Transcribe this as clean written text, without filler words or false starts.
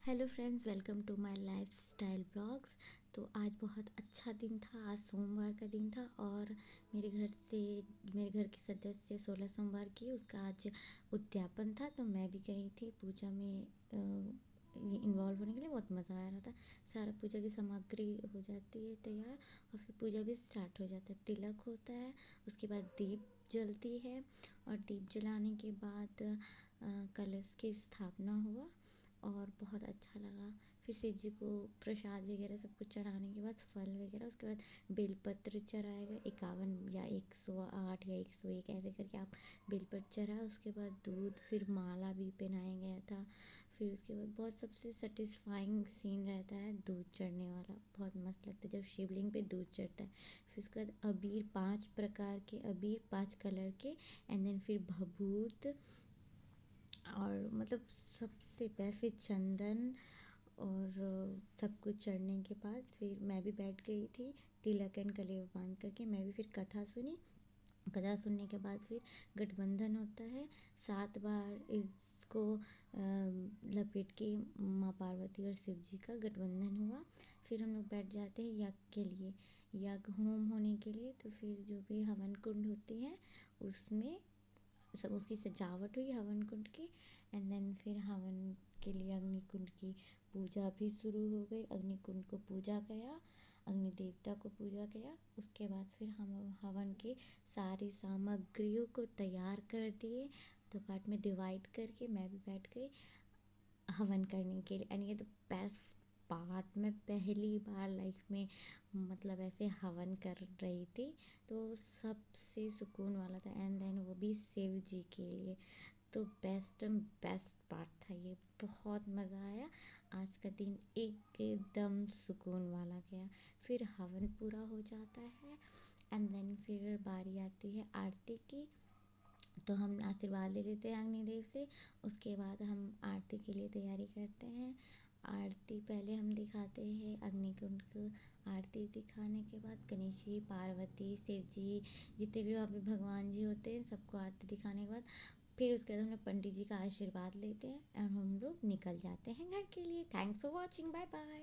Hello friends, welcome to my lifestyle blogs. तो आज बहुत अच्छा दिन था। आज सोमवार का दिन था और मेरे घर के सदस्य 16 सोमवार की उसका आज उद्यापन था। तो मैं भी गई थी पूजा में इन्वॉल्व होने के लिए। बहुत मज़ा आ रहा था। सारा पूजा की सामग्री हो जाती है तैयार और फिर पूजा भी स्टार्ट हो जाता है। तिलक होता है, उसके बाद दीप जलती है और दीप जलाने के बाद कलश की स्थापना हुआ और बहुत अच्छा लगा। फिर शिव जी को प्रसाद वगैरह सब कुछ चढ़ाने के बाद फल वगैरह, उसके बाद बेलपत्र चढ़ाया गया 51 या 108 या 101 ऐसे करके आप बेलपत्र चढ़ा। उसके बाद दूध, फिर माला भी पहनाया गया था। फिर उसके बाद बहुत सबसे सेटिस्फाइंग सीन रहता है दूध चढ़ने वाला। बहुत मस्त लगता है जब शिवलिंग पे दूध चढ़ता है। फिर उसके बाद अबीर, 5 प्रकार के अबीर, 5 कलर के, एंड देन फिर भभूत और मतलब सबसे बेस्ट फिर चंदन और सब कुछ चढ़ने के बाद फिर मैं भी बैठ गई थी तिलक एंड कलेवा बांध करके। मैं भी फिर कथा सुनी। कथा सुनने के बाद फिर गठबंधन होता है। 7 बार इसको लपेट के माँ पार्वती और शिव जी का गठबंधन हुआ। फिर हम लोग बैठ जाते हैं यज्ञ के लिए, यज्ञ होम होने के लिए। तो फिर जो भी हवन कुंड होती है उसमें सब उसकी सजावट हुई हवन कुंड की। एंड देन फिर हवन के लिए अग्नि कुंड की पूजा भी शुरू हो गई। अग्नि कुंड को पूजा गया, अग्नि देवता को पूजा गया। उसके बाद फिर हम हवन की सारी सामग्रियों को तैयार कर दिए। तो पार्ट में डिवाइड करके मैं भी बैठ गई हवन करने के लिए। एंड ये तो बेस्ट पार्ट, मैं पहली बार लाइफ में मतलब ऐसे हवन कर रही थी तो सबसे सुकून वाला था। एंड देन वो भी शिव जी के लिए। तो बेस्ट पार्ट था ये। बहुत मज़ा आया। आज का दिन एकदम सुकून वाला गया। फिर हवन पूरा हो जाता है एंड देन फिर बारी आती है आरती की। तो हम आशीर्वाद ले लेते हैं अग्निदेव से। उसके बाद हम आरती के लिए तैयारी करते हैं। आरती पहले हम दिखाते हैं अग्निकुंड को। आरती दिखाने के बाद गणेश जी, पार्वती, शिव जी, जितने भी वहाँ पे भगवान जी होते हैं सबको आरती दिखाने के बाद फिर उसके बाद हम लोग पंडित जी का आशीर्वाद लेते हैं और हम लोग निकल जाते हैं घर के लिए। Thanks for watching, bye bye.